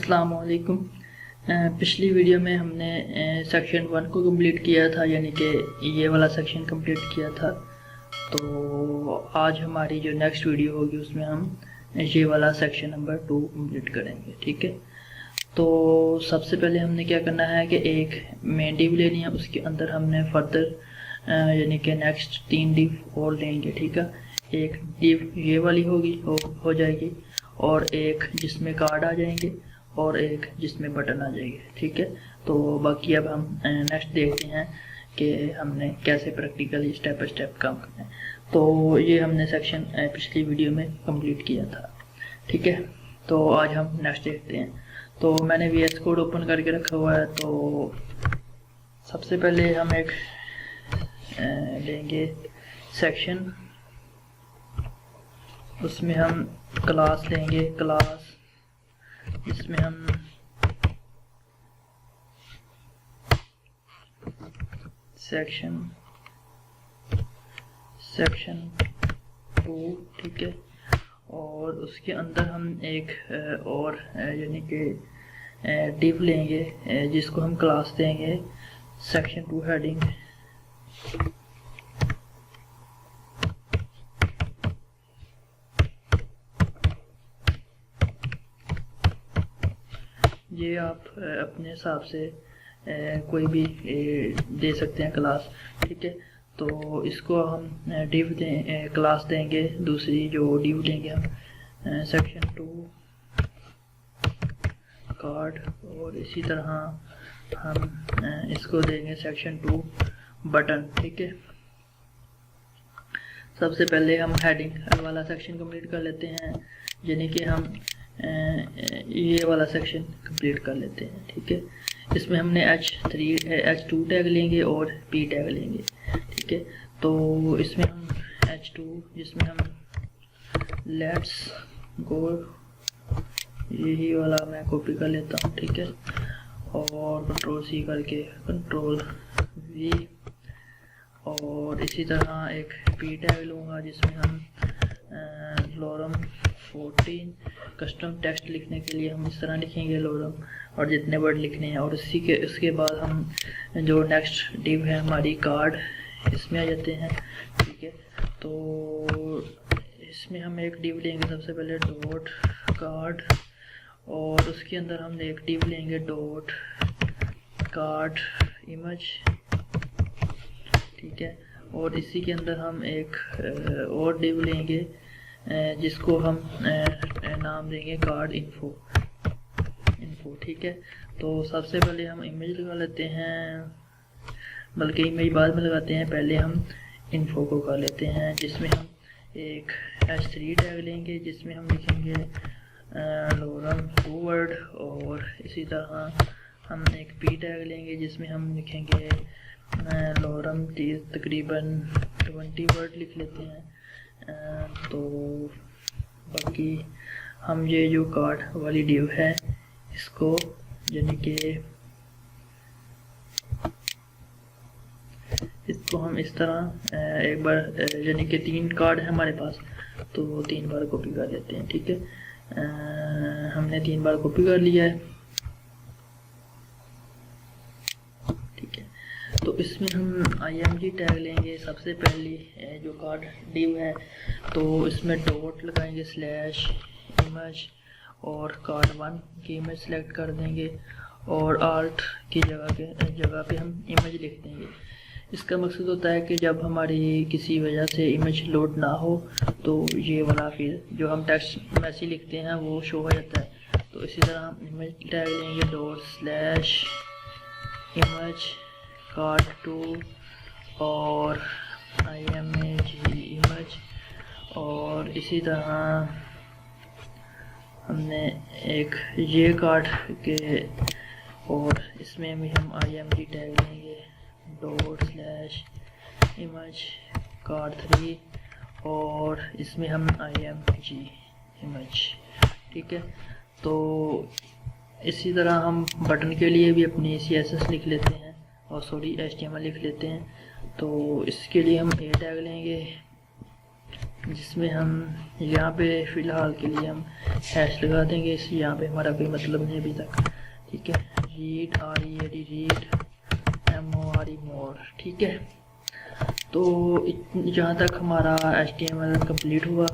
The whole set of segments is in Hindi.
अस्सलाम वालेकुम। पिछली वीडियो में हमने सेक्शन 1 को कंप्लीट किया था, यानी कि ये वाला सेक्शन कंप्लीट किया था। तो आज हमारी जो नेक्स्ट वीडियो होगी उसमें हम ये वाला सेक्शन नंबर 2 कंप्लीट करेंगे। ठीक है, तो सबसे पहले हमने क्या करना है कि एक मेन डिव लेनी है, उसके अंदर हमने फर्दर यानी कि नेक्स्ट 3 डिव और लेंगे। ठीक है, एक डिव ये वाली होगी हो जाएगी, और एक जिसमें कार्ड आ जाएंगे और एक जिसमें बटन आ जाएंगे। ठीक है, तो बाकी अब हम नेक्स्ट देखते हैं कि हमने कैसे प्रैक्टिकली स्टेप बाय स्टेप काम करना है। तो ये हमने सेक्शन पिछली वीडियो में कंप्लीट किया था। ठीक है, तो आज हम नेक्स्ट देखते हैं। तो मैंने VS कोड ओपन करके रखा हुआ है। तो सबसे पहले हम एक लेंगे सेक्शन, उसमें हम क्लास लेंगे, क्लास जिसमें हम सेक्शन 2, ठीक है, और उसके अंदर हम एक और यानी कि डिव लेंगे जिसको हम क्लास देंगे सेक्शन 2 हेडिंग। ये आप अपने हिसाब से कोई भी दे सकते हैं क्लास। ठीक है, तो इसको हम डिव दें, क्लास देंगे, दूसरी जो डिव देंगे हम सेक्शन 2 कार्ड, और इसी तरह हम इसको देंगे सेक्शन 2 बटन। ठीक है, सबसे पहले हम हेडिंग वाला सेक्शन कंप्लीट कर लेते हैं, यानी कि हम ये वाला सेक्शन कंप्लीट कर लेते हैं। ठीक है, इसमें हमने H2 टैग लेंगे और P टैग लेंगे। ठीक है, तो इसमें हम H2 जिसमें हम लेट्स गो, यही वाला मैं कॉपी कर लेता हूँ। ठीक है, और Ctrl+C करके Ctrl+V, और इसी तरह एक P टैग लूँगा जिसमें हम लॉरम 14 कस्टम टेक्स्ट लिखने के लिए हम इस तरह लिखेंगे लॉरम, और जितने वर्ड लिखने हैं। और उसके बाद हम जो नेक्स्ट डिव है हमारी कार्ड, इसमें आ जाते हैं। ठीक है, तो इसमें हम एक डिव लेंगे सबसे पहले डॉट कार्ड, और उसके अंदर हम एक डिव लेंगे डॉट कार्ड इमेज। ठीक है, और इसी के अंदर हम एक और डिव लेंगे जिसको हम नाम देंगे कार्ड इन्फो। ठीक है, तो सबसे पहले हम इमेज लगा लेते हैं, बल्कि इमेज बाद में लगाते हैं, पहले हम इन्फो को कर लेते हैं, जिसमें हम एक H3 टैग लेंगे जिसमें हम लिखेंगे लॉरम 2 वर्ड, और इसी तरह हम एक P टैग लेंगे जिसमें हम लिखेंगे लॉरम तकरीबन 20 वर्ड लिख लेते हैं। तो बाकी हम ये जो कार्ड वाली डिव है इसको यानी कि इसको हम इस तरह एक बार, यानी कि 3 कार्ड है हमारे पास, तो 3 बार कॉपी कर लेते हैं। ठीक है, हमने 3 बार कॉपी कर लिया है। ठीक है, तो इसमें हम img टैग लेंगे सबसे पहली जो कार्ड डिव है, तो इसमें डॉट लगाएंगे स्लैश इमेज, और कार्ड 1 की इमेज सेलेक्ट कर देंगे, और आल्ट की जगह पे हम इमेज लिख देंगे। इसका मकसद होता है कि जब हमारी किसी वजह से इमेज लोड ना हो तो ये वाला फिर जो हम टेक्स्ट मैसेज लिखते हैं वो शो हो जाता है। तो इसी तरह हम इमेज टैग लेंगे डॉट स्लैश इमेज कार्ड 2 और img इमेज, और इसी तरह हमने एक ये कार्ड के, और इसमें भी हम img टैग लेंगे डॉट स्लैश इमेज कार्ड 3, और इसमें हम img इमेज। ठीक है, तो इसी तरह हम बटन के लिए भी अपनी CSS लिख लेते हैं, और HTML लिख लेते हैं। तो इसके लिए हम A टैग लेंगे, जिसमें हम यहाँ पे फ़िलहाल के लिए हम हैश लगा देंगे। इस यहाँ पे हमारा कोई मतलब नहीं अभी तक, ठीक है। रीड रीड MORE मोर, ठीक है। तो जहाँ तक हमारा HTML कंप्लीट हुआ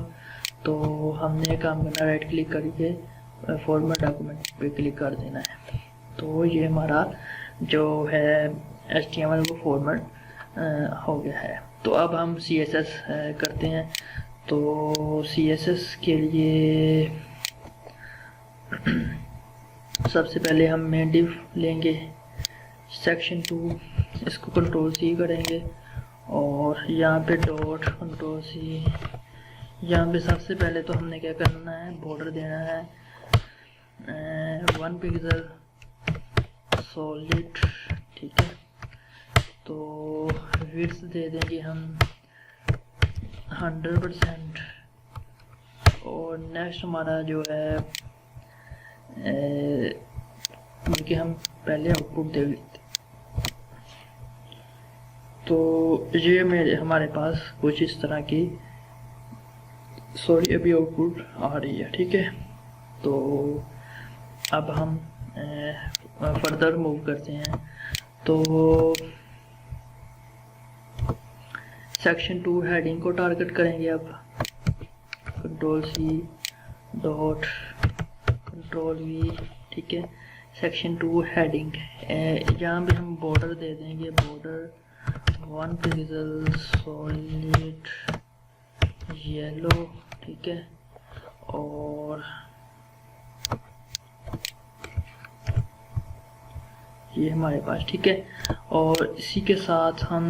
तो हमने काम करना, राइट क्लिक करके फॉर्मेट डॉक्यूमेंट पे क्लिक कर देना है। तो ये हमारा जो है HTML वो फॉर्मेट हो गया है। तो अब हम CSS करते हैं। तो CSS के लिए सबसे पहले हम मेन डिव लेंगे, सेक्शन 2, इसको Ctrl+C करेंगे और यहाँ पे डॉट Ctrl+C। यहाँ पे सबसे पहले तो हमने क्या करना है, बॉर्डर देना है 1 पिक्सल सॉलिड, ठीक है। तो विड्थ दे देंगे हम 100% और नेक्स्ट हमारा जो है बल्कि हम पहले आउटपुट दे लेते। तो ये हमारे पास कुछ इस तरह की अभी आउटपुट आ रही है, ठीक है। तो अब हम फर्दर मूव करते हैं। तो सेक्शन 2 हेडिंग को टारगेट करेंगे। अब Ctrl+C डॉट Ctrl+V, ठीक है। सेक्शन 2 हेडिंग, यहाँ पे हम बॉर्डर दे देंगे, बॉर्डर 1 पिक्सल सॉलिड येलो, ठीक है। और ये हमारे पास, ठीक है। और इसी के साथ हम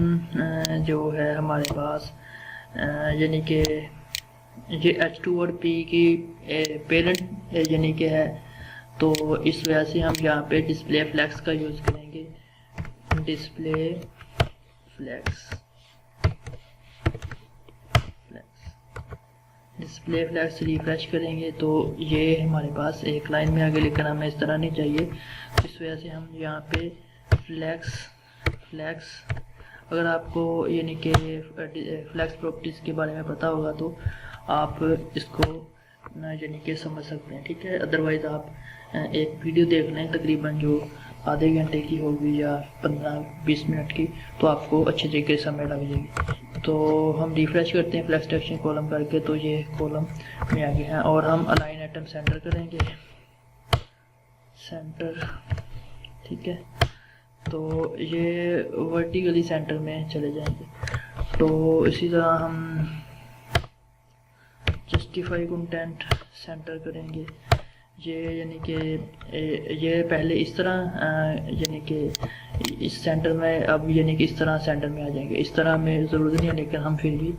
जो है हमारे पास यानी कि ये H2 और P की पेरेंट यानी कि है, तो इस वजह से हम यहाँ पे डिस्प्ले फ्लैक्स का यूज़ करेंगे। डिस्प्ले फ्लैक्स रिफ्रेश करेंगे तो ये हमारे पास एक लाइन में आगे, लेकिन हमें इस तरह नहीं चाहिए। इस वजह से हम यहाँ पे फ्लैक्स अगर आपको यानी कि फ्लैक्स प्रॉपर्टीज़ के बारे में पता होगा तो आप इसको यानी कि समझ सकते हैं, ठीक है। अदरवाइज़ आप एक वीडियो देख लें तकरीबन जो आधे घंटे की होगी या 15-20 मिनट की, तो आपको अच्छे तरीके से समझ लग जाएगी। तो हम रिफ्रेश करते हैं फ्लैक्स टेक्सचर कॉलम करके, तो ये कॉलम में आ गया है। और हम अलाइन आइटम सेंटर करेंगे, सेंटर, ठीक है। तो ये वर्टिकली सेंटर में चले जाएंगे। तो इसी तरह हम जस्टिफाई कंटेंट सेंटर करेंगे। ये यानी कि ये पहले इस तरह यानी कि इस सेंटर में, अब यानी कि इस तरह सेंटर में आ जाएंगे। इस तरह में ज़रूरत नहीं है, लेकिन हम फिर भी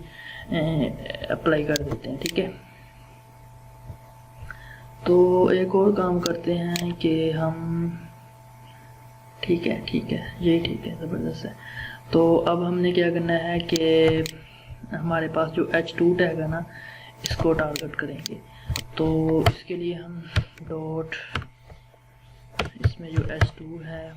अप्लाई कर देते हैं, ठीक है। तो एक और काम करते हैं कि हम, ठीक है यही ठीक है, ज़बरदस्त है। तो अब हमने क्या करना है कि हमारे पास जो H2 टैग है ना, इसको टारगेट करेंगे। तो इसके लिए हम डॉट, इसमें जो H2 है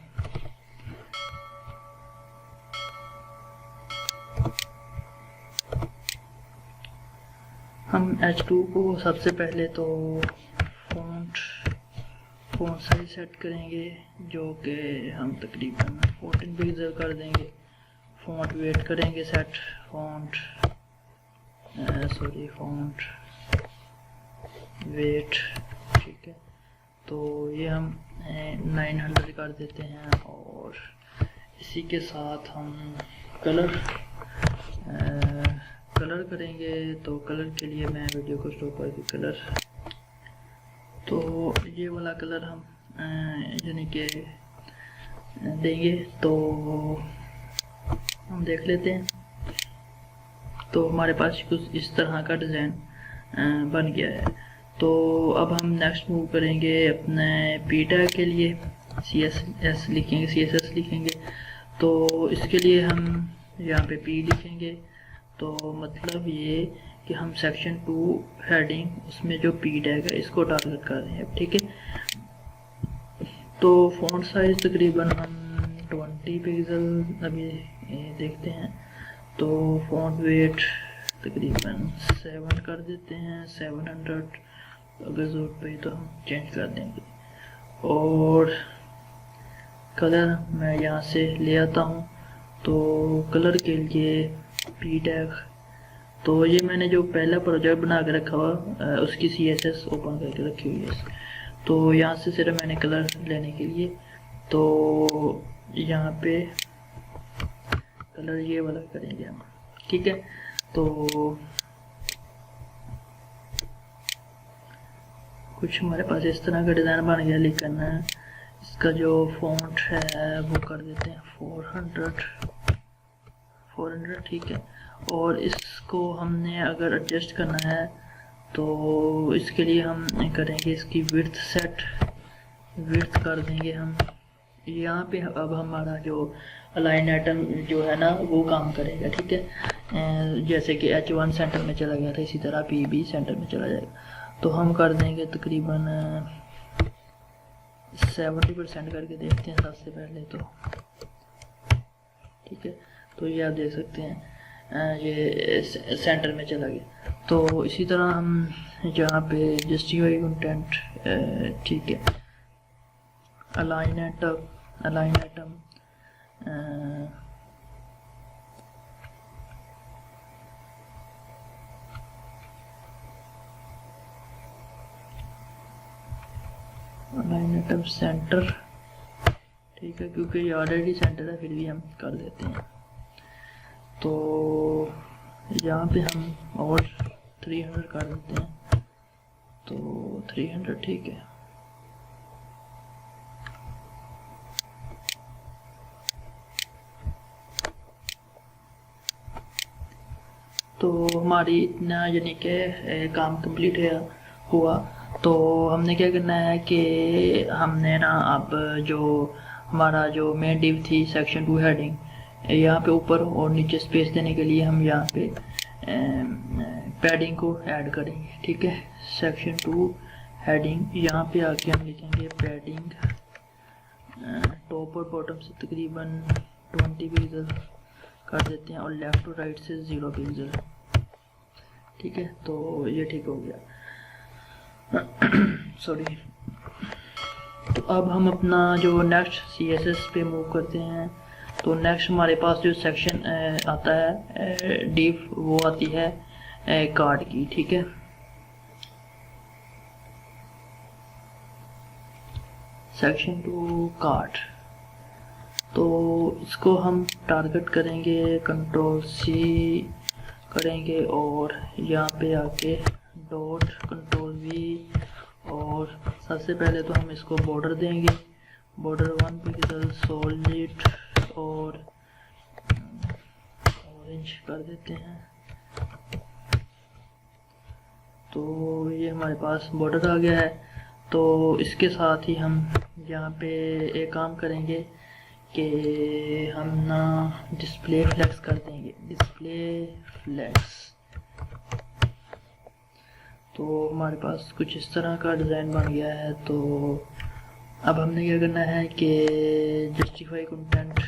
हम H2 को सबसे पहले तो फ़ॉन्ट साइज सेट करेंगे, जो कि हम तकरीबन 14 पिक्सल कर देंगे। फ़ॉन्ट वेट करेंगे सेट, फ़ॉन्ट वेट, ठीक है। तो ये हम 900 कर देते हैं। और इसी के साथ हम कलर करेंगे। तो कलर के लिए मैं वीडियो को स्टॉप करके कलर, तो ये वाला कलर हम यानी कि देंगे। तो हम देख लेते हैं। तो हमारे पास कुछ इस तरह का डिज़ाइन बन गया है। तो अब हम नेक्स्ट मूव करेंगे अपने P टैग के लिए, CSS लिखेंगे। तो इसके लिए हम यहाँ पे P लिखेंगे। तो मतलब ये कि हम सेक्शन 2 हेडिंग, उसमें जो P टैग है इसको टारगेट कर रहे हैं, ठीक है। तो फ़ॉन्ट साइज तकरीबन हम 20 पिक्सल अभी देखते हैं। तो फ़ॉन्ट वेट तकरीबन 7 कर देते हैं, 700। अगर ज़रूरत पड़ी तो हम चेंज कर देंगे। और कलर मैं यहाँ से ले आता हूँ, तो कलर के लिए पी टैग, तो ये मैंने जो पहला प्रोजेक्ट बना के रखा हुआ उसकी CSS ओपन करके रखी हुई है। तो यहाँ से सिर्फ मैंने कलर लेने के लिए, तो यहाँ पे कलर ये वाला करेंगे हम, ठीक है। तो कुछ हमारे पास इस तरह का डिज़ाइन बन गया, लेकिन इसका जो फॉन्ट है वो कर देते हैं 400, ठीक है। और इसको हमने अगर एडजस्ट करना है तो इसके लिए हम करेंगे इसकी विड्थ सेट, विड्थ कर देंगे हम यहाँ पे। अब हमारा जो अलाइन आइटम जो है ना वो काम करेगा, ठीक है। जैसे कि H1 सेंटर में चला गया था, इसी तरह PB सेंटर में चला जाएगा। तो हम कर देंगे तकरीबन 70% करके देखते हैं सबसे पहले तो, ठीक है। तो ये आप देख सकते हैं ये सेंटर में चला गया। तो इसी तरह हम जहाँ पे जस्टिफाई कंटेंट, ठीक है, align item align item centre, ठीक है, क्योंकि ये ऑलरेडी सेंटर है, फिर भी हम कर देते हैं। तो यहाँ पे हम और 300 कर देते हैं, तो 300, ठीक है। तो हमारी इतना यानी कि काम कंप्लीट हुआ। तो हमने क्या करना है कि हमने ना अब जो हमारा जो मेन डिव थी सेक्शन 2 हेडिंग, यहाँ पे ऊपर और नीचे स्पेस देने के लिए हम यहाँ पे पैडिंग को ऐड करेंगे, ठीक है। सेक्शन 2 हेडिंग, यहाँ पे आके हम लिखेंगे पैडिंग टॉप और बॉटम से तकरीबन 20 पिक्सल कर देते हैं, और लेफ़्ट और राइट से 0 पिक्सल, ठीक है। तो ये ठीक हो गया, सॉरी। तो अब हम अपना जो नेक्स्ट CSS पे मूव करते हैं। तो नेक्स्ट हमारे पास जो सेक्शन आता है डिव, वो आती है कार्ड की, ठीक है। सेक्शन 2 कार्ड, तो इसको हम टारगेट करेंगे, Ctrl+C करेंगे और यहाँ पे आके डॉट Ctrl+V, और सबसे पहले तो हम इसको बॉर्डर देंगे, बॉर्डर 1 पिक्सल सॉलिड और ऑरेंज कर देते हैं। तो ये हमारे पास बॉर्डर आ गया है। तो इसके साथ ही हम यहाँ पे एक काम करेंगे कि हम ना डिस्प्ले फ्लेक्स कर देंगे, डिस्प्ले फ्लेक्स। तो हमारे पास कुछ इस तरह का डिज़ाइन बन गया है। तो अब हमने क्या करना है कि जस्टिफाई कंटेंट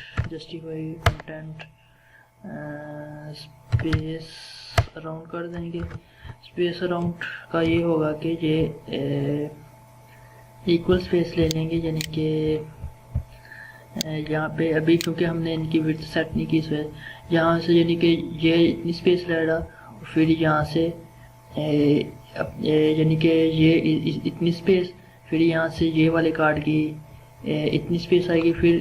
स्पेस अराउंड कर देंगे। स्पेस अराउंड का ये होगा कि ये इक्वल स्पेस ले लेंगे, यानी कि यहाँ पे अभी क्योंकि हमने इनकी विड्थ सेट नहीं की, इसमें यहाँ से यानी कि ये इतनी स्पेस लेगा, फिर यहाँ से यानी कि ये इतनी स्पेस, फिर यहाँ से ये वाले कार्ड की इतनी स्पेस आएगी, फिर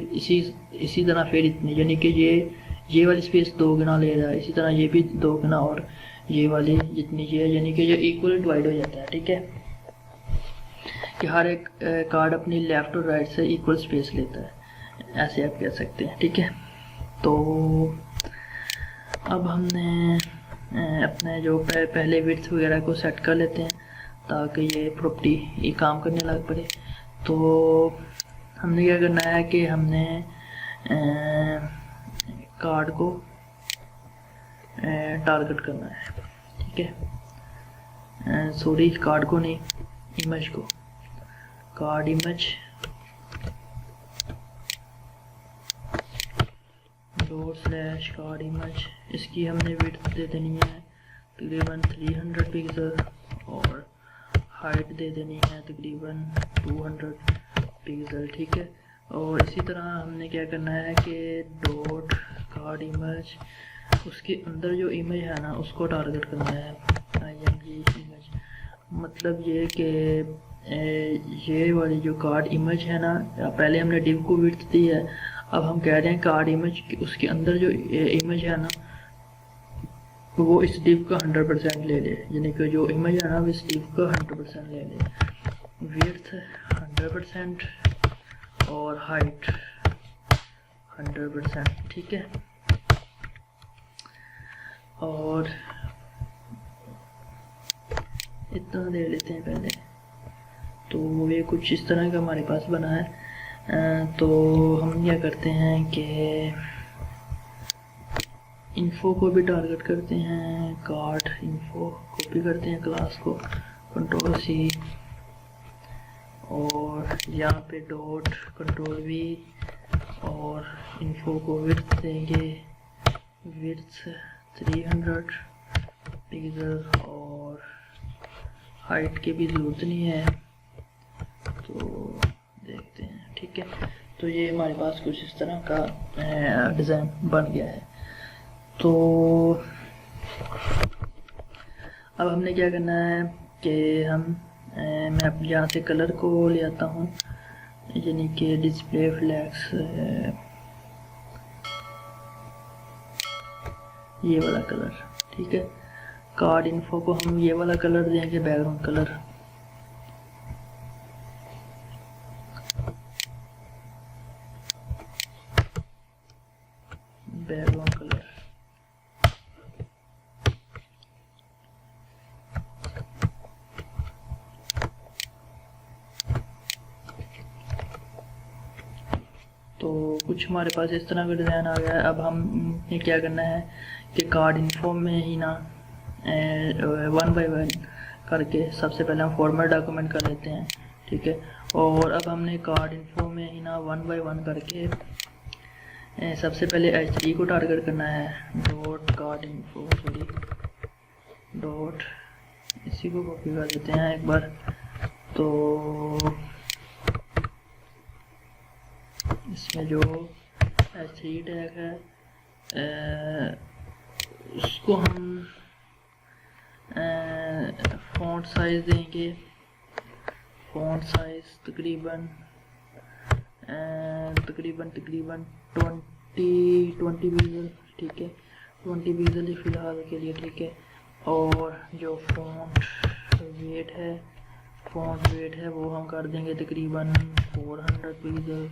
इसी तरह फिर इतनी, यानी कि ये वाली स्पेस 2 गुना ले रहा है, इसी तरह ये भी 2 गुना, और ये वाली जितनी ये, यानी कि ये इक्वल डिवाइड हो जाता है, ठीक है। कि हर एक कार्ड अपनी लेफ़्ट और राइट से इक्वल स्पेस लेता है, ऐसे आप कह सकते हैं, ठीक है। तो अब हमने अपने जो पहले विड्थ वगैरह को सेट कर लेते हैं ताकि ये प्रॉपर्टी ये काम करने लग पड़े। तो हमने क्या करना है कि हमने कार्ड को टारगेट करना है, ठीक है। सॉरी, कार्ड को नहीं, इमेज को, card image dot slash card image, इसकी हमने विड्थ दे देनी है तकरीबन 300 पिक्सल और हाइट दे देनी है तकरीबन 200 पिक्सल, ठीक है। और इसी तरह हमने क्या करना है कि डॉट कार्ड इमेज, उसके अंदर जो इमेज है ना उसको टारगेट करना है, IMG इमेज। मतलब ये कि ये वाली जो कार्ड इमेज है ना, पहले हमने डिव को विड्थ दी है, अब हम कह रहे हैं कार्ड इमेज उसके अंदर जो इमेज है ना वो इस डिव का 100% ले ले, यानी कि जो इमेज है ना वो इस डिव का 100% ले ले। विड्थ 100% और हाइट 100%, ठीक है। और इतना दे लेते हैं पहले। तो ये कुछ इस तरह का हमारे पास बना है। तो हम क्या करते हैं कि इन्फो को भी टारगेट करते हैं, कार्ड इन्फो कॉपी करते हैं क्लास को, Ctrl+C, और यहाँ पे डॉट Ctrl+V, और इन्फो को विड्थ देंगे, विड्थ 300 पिक्सल और हाइट की भी ज़रूरत नहीं है। तो देखते हैं, ठीक है। तो ये हमारे पास कुछ इस तरह का डिज़ाइन बन गया है। तो अब हमने क्या करना है कि मैं अब यहाँ से कलर को ले आता हूँ, यानी कि डिस्प्ले फ्लैक्स, ये वाला कलर, ठीक है। कार्ड इन्फो को हम ये वाला कलर देंगे, बैकग्राउंड कलर। बैकग्राउंड कलर तो कुछ हमारे पास इस तरह का डिज़ाइन आ गया है। अब हम क्या करना है कि कार्ड इन्फो में ही ना 1 बाय 1 करके सबसे पहले हम फॉर्मेट डॉक्यूमेंट कर लेते हैं, ठीक है। और अब हमने कार्ड इन्फो में ही ना 1 बाय 1 करके सबसे पहले H3 को टारगेट करना है, dot card info, sorry dot, इसी को कॉपी कर देते हैं एक बार। तो इसमें जो H3 टैग है उसको हम फ़ॉन्ट साइज देंगे, फ़ॉन्ट साइज तकरीबन 20 पिक्सल, ठीक है। 20 पिक्सल फ़िलहाल के लिए, ठीक है। और जो फ़ॉन्ट वेट है वो हम कर देंगे तकरीबन 400 पिक्सल।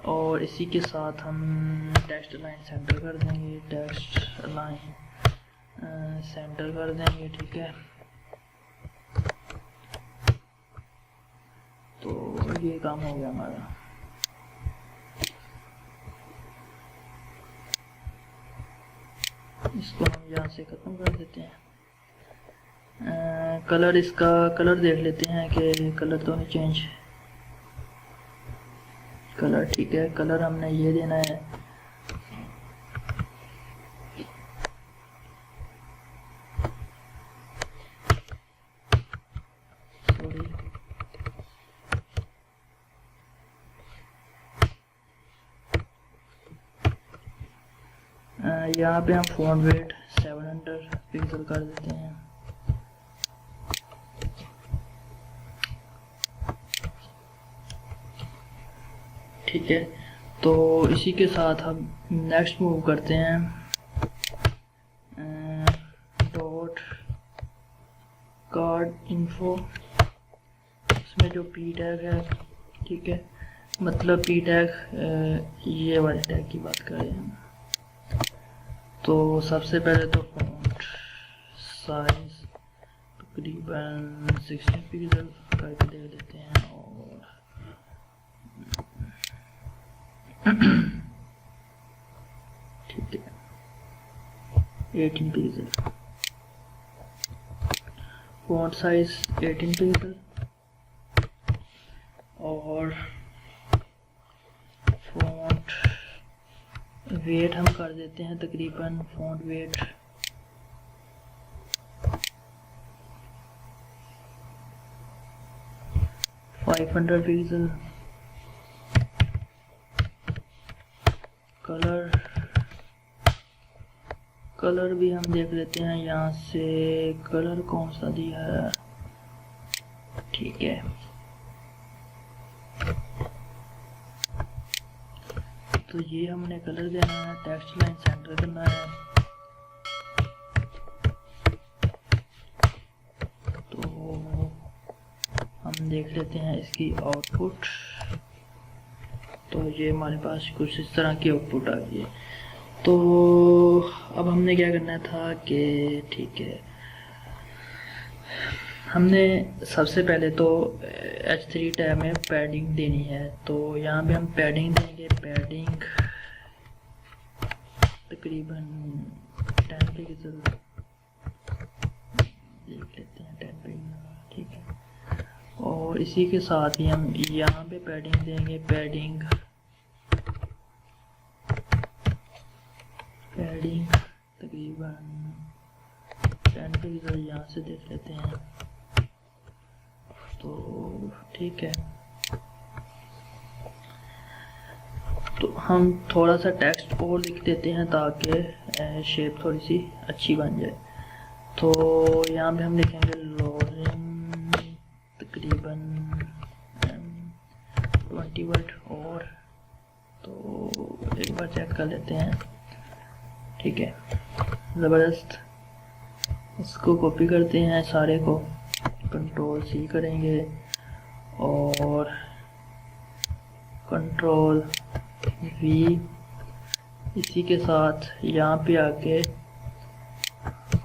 और इसी के साथ हम टेक्स्ट लाइन सेंटर कर देंगे, टेक्स्ट लाइन सेंटर कर देंगे, ठीक है। तो ये काम हो गया हमारा। इसको हम यहाँ से ख़त्म कर देते हैं। कलर, इसका कलर देख लेते हैं कि कलर तो नहीं चेंज, कलर ठीक है। कलर हमने ये देना है, सॉरी यहाँ पे हम फ़ॉन्ट वेट 700 पिक्सल कर देते हैं। ठीक है, तो इसी के साथ हम नेक्स्ट मूव करते हैं, डॉट कार्ड इन्फो, इसमें जो पी टैग है, ठीक है, मतलब पी टैग ये वाले टैग की बात करें हम। तो सबसे पहले तो फ़ॉन्ट साइज तकरीबन 16 पिक्सल करके दे देते हैं, और ठीक है 18 पिक्सल, फ़ॉन्ट साइज 18 पिक्सल, और फ़ॉन्ट वेट हम कर देते हैं तकरीबन फ़ॉन्ट वेट 500 पिक्सल। कलर भी हम देख लेते हैं यहाँ से, कलर कौन सा दिया है, ठीक है। तो ये हमने कलर देना है, टेक्स्ट लाइन सेंटर करना है। तो हम देख लेते हैं इसकी आउटपुट। तो ये हमारे पास कुछ इस तरह की आउटपुट आ गई है। तो अब हमने क्या करना था कि ठीक है, हमने सबसे पहले तो H3 टैब में पैडिंग देनी है। तो यहाँ पे हम पैडिंग देंगे, पैडिंग तकरीबन 10 पिक्सल देख लेते हैं, 10 पिक्सल, ठीक है। और इसी के साथ ही हम यहाँ पे पैडिंग देंगे, पैडिंग तकरीबन 10 पिक्सल यहाँ से देख लेते हैं। तो ठीक है, तो हम थोड़ा सा टेक्स्ट और लिख देते हैं ताकि शेप थोड़ी सी अच्छी बन जाए। तो यहाँ पे हम लिखेंगे लोरिन तकरीबन 20 वर्ड। और तो एक बार चेक कर लेते हैं, ठीक है, ज़बरदस्त। इसको कॉपी करते हैं सारे को, कंट्रोल C करेंगे और कंट्रोल V, इसी के साथ यहाँ पे आके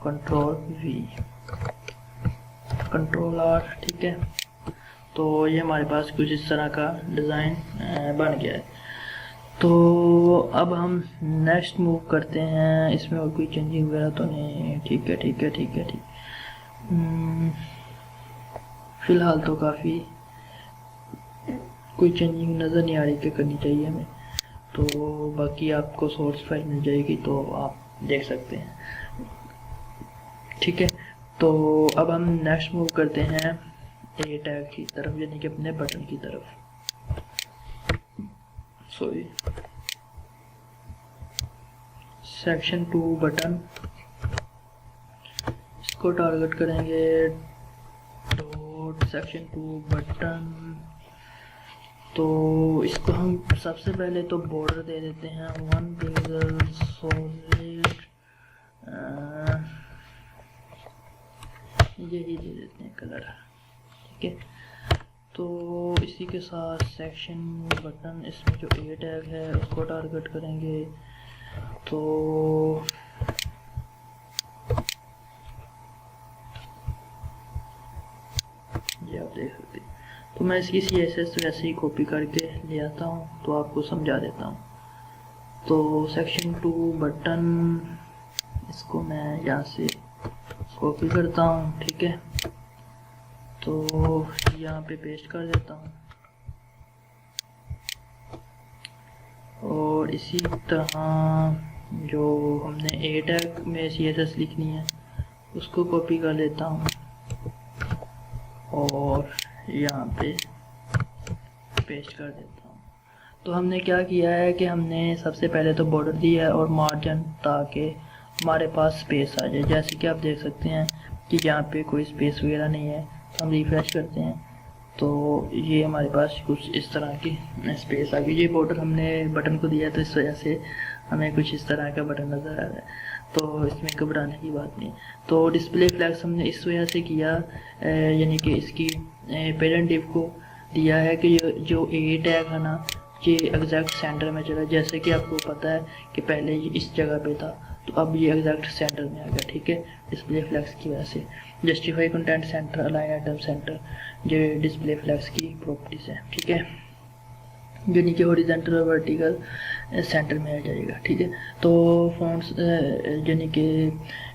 कंट्रोल V, कंट्रोल R, ठीक है। तो ये हमारे पास कुछ इस तरह का डिज़ाइन बन गया है। तो अब हम नेक्स्ट मूव करते हैं। इसमें और कोई चेंजिंग वगैरह तो नहीं, ठीक है, ठीक है, ठीक है, ठीक। फ़िलहाल तो काफ़ी कोई चेंजिंग नज़र नहीं आ रही कि करनी चाहिए हमें। तो बाकी आपको सोर्स फाइल मिल जाएगी तो आप देख सकते हैं, ठीक है। तो अब हम नेक्स्ट मूव करते हैं ए टैग की तरफ, यानी कि अपने बटन की तरफ। सॉरी, सेक्शन 2 बटन, इसको टारगेट करेंगे डॉट सेक्शन 2 बटन। तो इसको हम सबसे पहले तो बॉर्डर दे देते हैं 1 पिक्सल सॉलिड, यही दे देते हैं कलर, ठीक है। तो इसी के साथ सेक्शन बटन, इसमें जो ए टैग है उसको टारगेट करेंगे। तो ये आप देख सकते हैं। तो मैं इसकी CSS वैसे ही कॉपी करके ले आता हूँ, तो आपको समझा देता हूँ। तो सेक्शन 2 बटन, इसको मैं यहाँ से कॉपी करता हूँ, ठीक है। तो यहाँ पे पेस्ट कर देता हूँ और इसी तरह जो हमने ए टैग में CSS लिखनी है उसको कॉपी कर लेता हूँ और यहाँ पे पेस्ट कर देता हूँ। तो हमने क्या किया है कि हमने सबसे पहले तो बॉर्डर दिया है और मार्जिन, ताकि हमारे पास स्पेस आ जाए। जैसे कि आप देख सकते हैं कि यहाँ पे कोई स्पेस वगैरह नहीं है। हम रिफ्रेश करते हैं तो ये हमारे पास कुछ इस तरह की स्पेस आ गई। ये बॉर्डर हमने बटन को दिया तो इस वजह से हमें कुछ इस तरह का बटन नज़र आ रहा है, तो इसमें घबराने की बात नहीं। तो डिस्प्ले फ्लैग्स हमने इस वजह से किया, यानी कि इसकी पेरेंट डिव को दिया है कि जो ए टैग है ना, ये एग्जैक्ट सेंटर में चला। जैसे कि आपको पता है कि पहले ये इस जगह पे था, तो अब ये एग्जैक्ट सेंटर में आ गया, ठीक है, डिस्प्ले फ्लैग्स की वजह से। Justify content centre, align item centre, ये डिस्प्ले फ्लैग्स की प्रॉपर्टीज़ हैं, ठीक है, यानी कि हॉरिजॉन्टल और वर्टिकल सेंटर में आ जाएगा, ठीक है। तो फॉन्ट्स यानी कि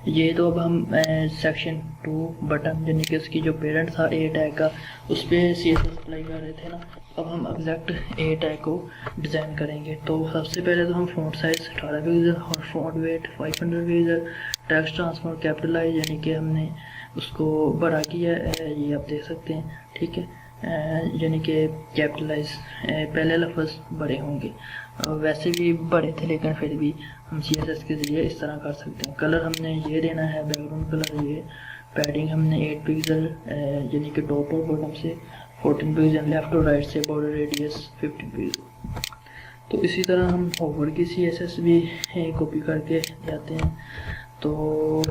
ये तो अब हम सेक्शन 2 बटन, यानी कि उसकी जो पेरेंट था ए टैग का, उस पर CSS अप्लाई कर रहे थे ना। अब हम एग्जैक्ट ए टैग को डिज़ाइन करेंगे। तो सबसे पहले तो हम फ़ॉन्ट साइज़ 18 पिक्सल और font weight 500 pixel, text transform capitalise, यानी कि हमने उसको बड़ा किया है, ये आप देख सकते हैं, ठीक है। यानी कि कैपिटलाइज पहले लफ्ज़ बड़े होंगे। वैसे भी बड़े थे लेकिन फिर भी हम CSS के ज़रिए इस तरह कर सकते हैं। कलर हमने ये देना है, बैकग्राउंड कलर ये। पैडिंग हमने 8 पिक्सल यानी कि टॉप और बॉटम से 14 पिक्सल, लेफ्ट और राइट से बॉर्डर रेडियस 15 पिक्सल। तो इसी तरह हम होवर की CSS भी कॉपी करके जाते हैं। तो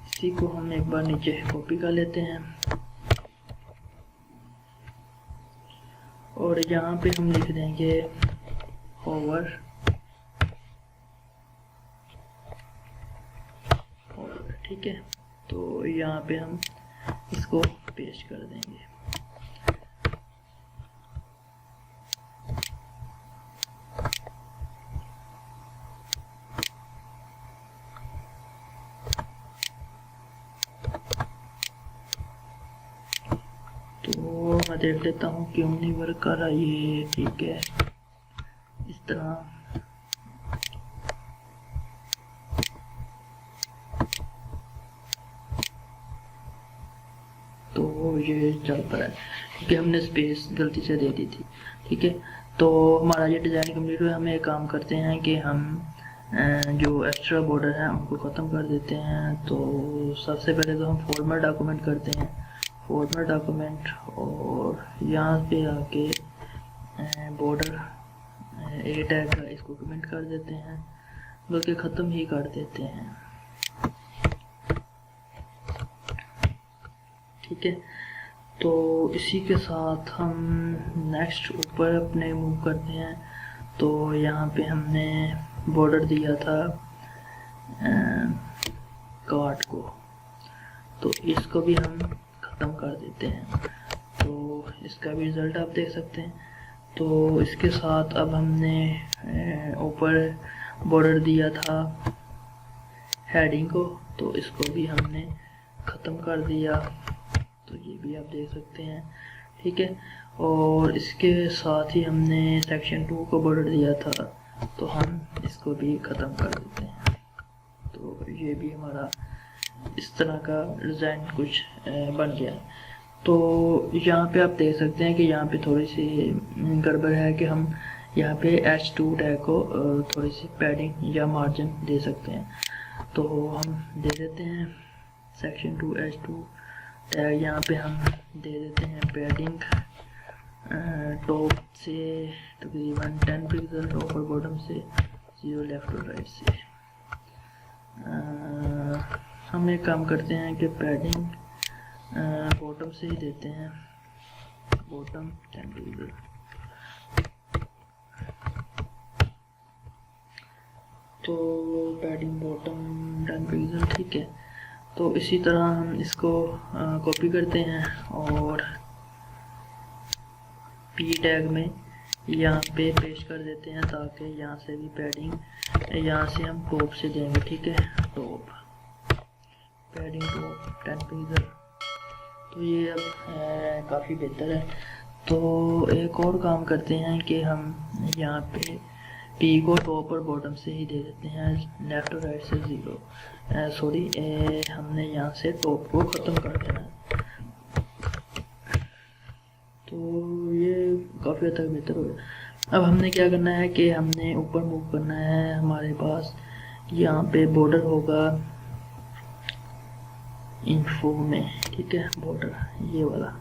इसी को हम एक बार नीचे कॉपी कर लेते हैं और यहाँ पे हम लिख देंगे होवर, ठीक है। तो यहाँ पे हम इसको पेस्ट कर देंगे। तो मैं देख लेता हूँ क्यों नहीं वर्क कर रहा ये, ठीक है। इस तरह तो ये चल पड़ा है क्योंकि हमने स्पेस गलती से दे दी थी, ठीक है। तो हमारा ये डिज़ाइन कंप्लीट हुआ। हम एक काम करते हैं कि हम जो एक्स्ट्रा बॉर्डर है उनको ख़त्म कर देते हैं। तो सबसे पहले तो हम फॉर्मेट डॉक्यूमेंट करते हैं, फॉर्मेट डॉक्यूमेंट, और यहाँ पे आके बॉर्डर ए टैग का इसको कमेंट कर देते हैं, बल्कि ख़त्म ही कर देते हैं, ठीक है। तो इसी के साथ हम नेक्स्ट ऊपर अपने मूव करते हैं। तो यहाँ पे हमने बॉर्डर दिया था कार्ड को, तो इसको भी हम ख़त्म कर देते हैं। तो इसका भी रिज़ल्ट आप देख सकते हैं। तो इसके साथ अब हमने ऊपर बॉर्डर दिया था हेडिंग को, तो इसको भी हमने ख़त्म कर दिया। तो ये भी आप देख सकते हैं, ठीक है। और इसके साथ ही हमने सेक्शन 2 को बॉर्डर दिया था, तो हम इसको भी ख़त्म कर देते हैं। तो ये भी हमारा इस तरह का डिज़ाइन कुछ बन गया। तो यहाँ पे आप देख सकते हैं कि यहाँ पे थोड़ी सी गड़बड़ है कि हम यहाँ पे H2 टैग को थोड़ी सी पैडिंग या मार्जिन दे सकते हैं। तो हम दे देते हैं सेक्शन 2 H2 टैग, यहाँ पे हम दे देते हैं पैडिंग टॉप से तकरीबन 10 पिक्सल, टॉप और बॉटम से 0, लेफ्ट और राइट से। हम एक काम करते हैं कि पैडिंग बॉटम से ही देते हैं, बॉटम 10 पिक्सल। तो पैडिंग बॉटम 10 पिक्सल, ठीक है। तो इसी तरह हम इसको कॉपी करते हैं और पी टैग में यहाँ पे पेस्ट कर देते हैं, ताकि यहाँ से भी पैडिंग, यहाँ से हम टॉप से देंगे, ठीक है। Top padding top 10 pixel. तो ये अब काफ़ी बेहतर है। तो एक और काम करते हैं कि हम यहाँ पे पी को टॉप और बॉटम से ही दे देते हैं, लेफ्ट और राइट से 0। सॉरी, हमने यहाँ से टॉप को ख़त्म कर देना है। तो ये काफ़ी हद तक बेहतर हो गया। अब हमने क्या करना है कि हमने ऊपर मूव करना है। हमारे पास यहाँ पे बॉर्डर होगा इन्फो में, ठीक है, बॉर्डर ये वाला,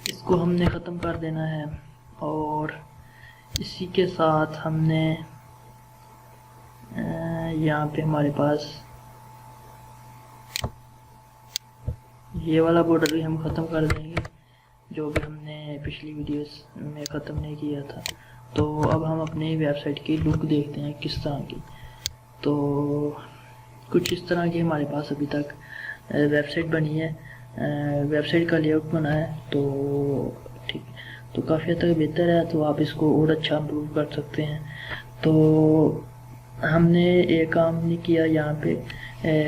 इसको हमने ख़त्म कर देना है। और इसी के साथ हमने यहाँ पे हमारे पास ये वाला बॉर्डर भी हम ख़त्म कर देंगे, जो भी हमने पिछली वीडियोस में ख़त्म नहीं किया था। तो अब हम अपनी वेबसाइट की लुक देखते हैं किस तरह की। तो कुछ इस तरह की हमारे पास अभी तक वेबसाइट बनी है, वेबसाइट का लेआउट बना है। तो ठीक, तो काफ़ी हद तक बेहतर है। तो आप इसको और अच्छा इम्प्रूव कर सकते हैं। तो हमने एक काम नहीं किया, यहाँ पे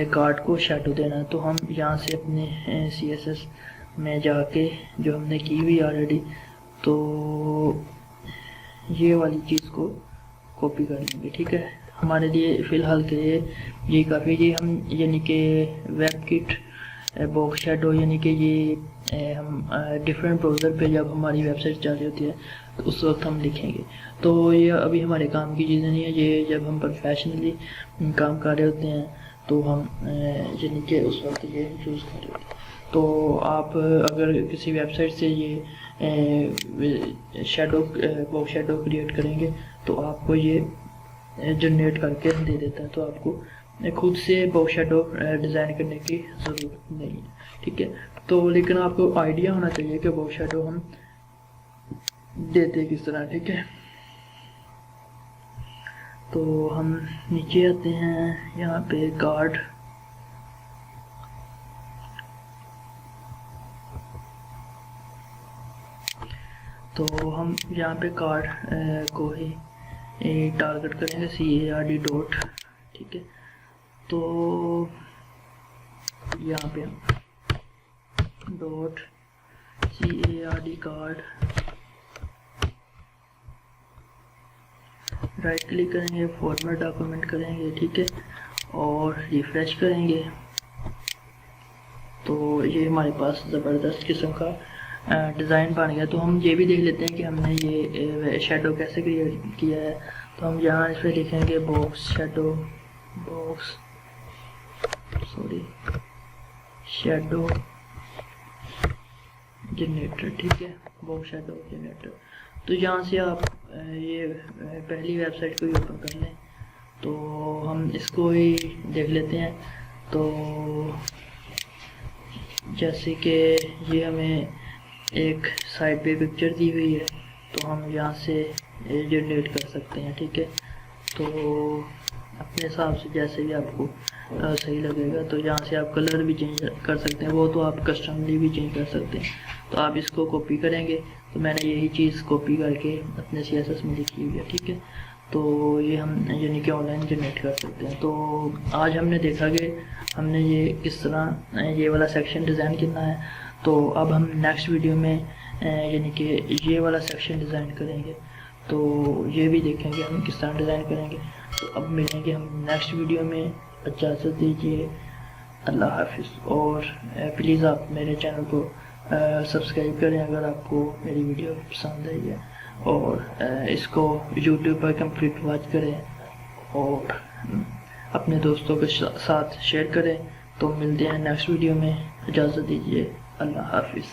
कार्ड को शैडो देना, तो हम यहाँ से अपने CSS में जाके जो हमने की हुई ऑलरेडी, तो ये वाली चीज़ को कॉपी कर लेंगे, ठीक है। हमारे लिए फ़िलहाल के लिए ये काफ़ी जी हम यानी कि वेब किट बॉक्स शैडो यानी कि ये हम डिफरेंट ब्राउज़र पे जब हमारी वेबसाइट चल रही होती है तो उस वक्त हम लिखेंगे। तो ये अभी हमारे काम की चीज़ें नहीं है, ये जब हम प्रोफेशनली काम कर रहे होते हैं तो हम यानी कि उस वक्त ये यूज़ कर रहे होते हैं। तो आप अगर किसी वेबसाइट से ये शैडो बॉक्स शैडो क्रिएट करेंगे तो आपको ये जनरेट करके दे देता है, तो आपको खुद से बॉक्स शैडो डिज़ाइन करने की ज़रूरत नहीं है, ठीक है। तो लेकिन आपको आइडिया होना चाहिए कि बॉक्स शैडो हम देते किस तरह, ठीक है। तो हम नीचे आते हैं, यहाँ पे कार्ड, तो हम यहाँ पे कार्ड को ही टारगेट करेंगे CARD डॉट, ठीक है। तो यहाँ पे हम dot CARD card right click करेंगे, फॉर्मेट डॉक्यूमेंट करेंगे, ठीक है, और रिफ्रेश करेंगे। तो ये हमारे पास ज़बरदस्त किस्म का डिज़ाइन बन गया। तो हम ये भी देख लेते हैं कि हमने ये शैडो कैसे क्रिएट किया है। तो हम यहाँ इस पर लिखेंगे box shadow, box shadow generator, ठीक है, बॉक्स शैडो जनरेटर। तो यहाँ से आप ये पहली वेबसाइट को ही ओपन कर लें। तो हम इसको ही देख लेते हैं। तो जैसे कि ये हमें एक साइड पे पिक्चर दी हुई है तो हम यहाँ से जनरेट कर सकते हैं, ठीक है। तो अपने हिसाब से जैसे भी आपको सही लगेगा। तो यहाँ से आप कलर भी चेंज कर सकते हैं, वो तो आप कस्टमली भी चेंज कर सकते हैं। तो आप इसको कॉपी करेंगे, तो मैंने यही चीज़ कॉपी करके अपने CSS में लिखी हुई है, ठीक है। तो ये हम यानी कि ऑनलाइन जनरेट कर सकते हैं। तो आज हमने देखा कि हमने ये किस तरह ये वाला सेक्शन डिज़ाइन करना है। तो अब हम नेक्स्ट वीडियो में यानी कि ये वाला सेक्शन डिज़ाइन करेंगे, तो ये भी देखेंगे हम किस तरह डिज़ाइन करेंगे। तो अब मिलेंगे हम नेक्स्ट वीडियो में, इजाज़त दीजिए, अल्लाह हाफिज़। और प्लीज़ आप मेरे चैनल को सब्सक्राइब करें अगर आपको मेरी वीडियो पसंद आई है, और इसको YouTube पर कंप्लीट वॉच करें और अपने दोस्तों के साथ शेयर करें। तो मिलते हैं नेक्स्ट वीडियो में, इजाज़त दीजिए, अल्लाह हाफिज़।